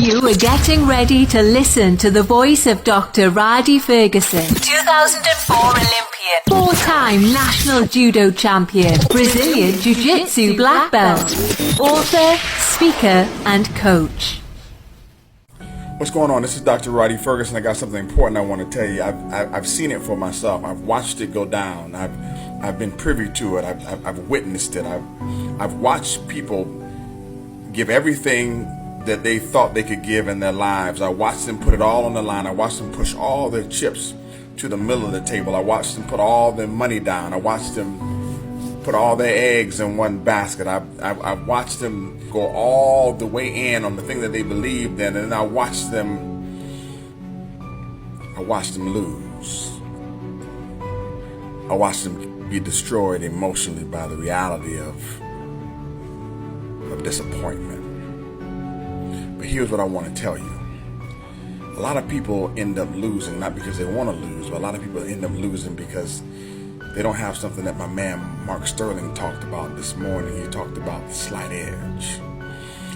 You are getting ready to listen to the voice of Dr. Rhadi Ferguson, 2004 Olympian, four-time national judo champion, Brazilian Jiu-Jitsu black belt, author, speaker, and coach. What's going on? This is Dr. Rhadi Ferguson. I got something important I want to tell you. I've seen it for myself. I've watched it go down. I've been privy to it. I've witnessed it. I've watched people give everything that they thought they could give in their lives. I watched them put it all on the line. I watched them push all their chips to the middle of the table. I watched them put all their money down. I watched them put all their eggs in one basket. I've watched them go all the way in on the thing that they believed in, and I watched them lose. I watched them be destroyed emotionally by the reality of disappointment. But here's what I want to tell you. A lot of people end up losing, not because they want to lose, but a lot of people end up losing because they don't have something that my man Mark Sterling talked about this morning. He talked about the slight edge.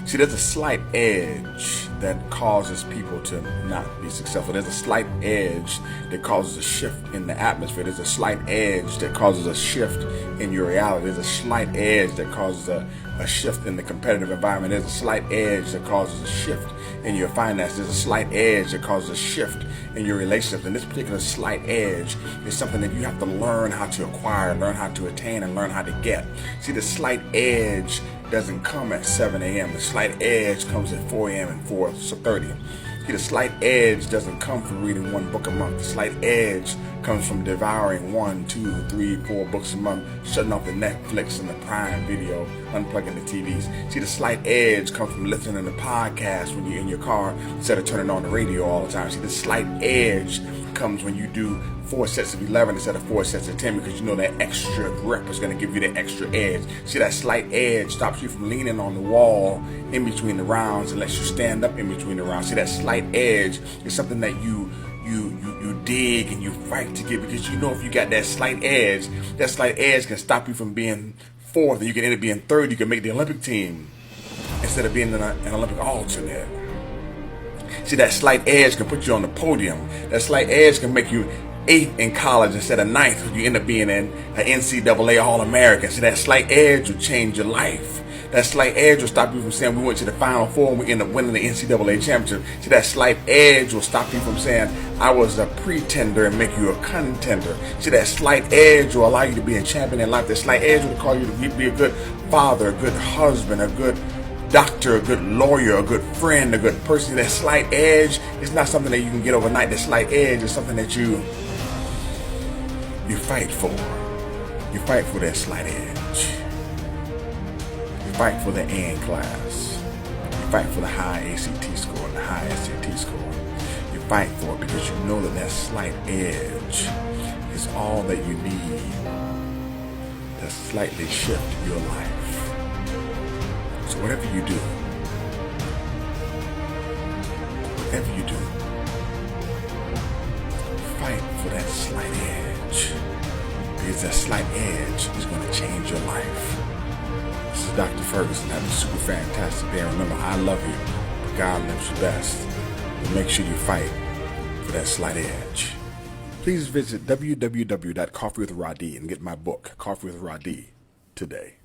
See, there's a slight edge that causes people to not be successful. There's a slight edge that causes a shift in the atmosphere. There's a slight edge that causes a shift in your reality. There's a slight edge that causes a shift in the competitive environment. There's a slight edge that causes a shift in your finances. There's a slight edge that causes a shift in your relationships. And this particular slight edge is something that you have to learn how to acquire, learn how to attain, and learn how to get. See, the slight edge doesn't come at 7 a.m. The slight edge comes at 4 a.m. and 4:30. See, the slight edge doesn't come from reading one book a month. The slight edge comes from devouring 1, 2, 3, 4 books a month, shutting off the Netflix and the Prime Video, unplugging the TVs. See, the slight edge comes from listening to podcasts when you're in your car instead of turning on the radio all the time. See, the slight edge comes when you do 4 sets of 11 instead of 4 sets of 10, because you know that extra grip is going to give you that extra edge. See, that slight edge stops you from leaning on the wall in between the rounds and lets you stand up in between the rounds. See, that slight edge is something that you dig and you fight to get, because you know if you got that slight edge can stop you from being fourth, and you can end up being third. You can make the Olympic team instead of being an Olympic alternate. See, that slight edge can put you on the podium. That slight edge can make you 8th in college instead of 9th. You end up being an NCAA All-American. See, that slight edge will change your life. That slight edge will stop you from saying we went to the Final Four and we end up winning the NCAA championship. See, that slight edge will stop you from saying I was a pretender and make you a contender. See, that slight edge will allow you to be a champion in life. That slight edge will call you to be a good father, a good husband, a good doctor, a good lawyer, a good friend, a good person. That slight edge is not something that you can get overnight. That slight edge is something that you fight for. You fight for that slight edge. You fight for the AN class. You fight for the high ACT score and the high SAT score. You fight for it because you know that slight edge is all that you need to slightly shift your life. So whatever you do, fight for that slight edge, because that slight edge is going to change your life. This is Dr. Ferguson. Have a super fantastic day. Remember, I love you, but God loves you best. But make sure you fight for that slight edge. Please visit www.coffeewithradi and get my book, Coffee with Rhadi, today.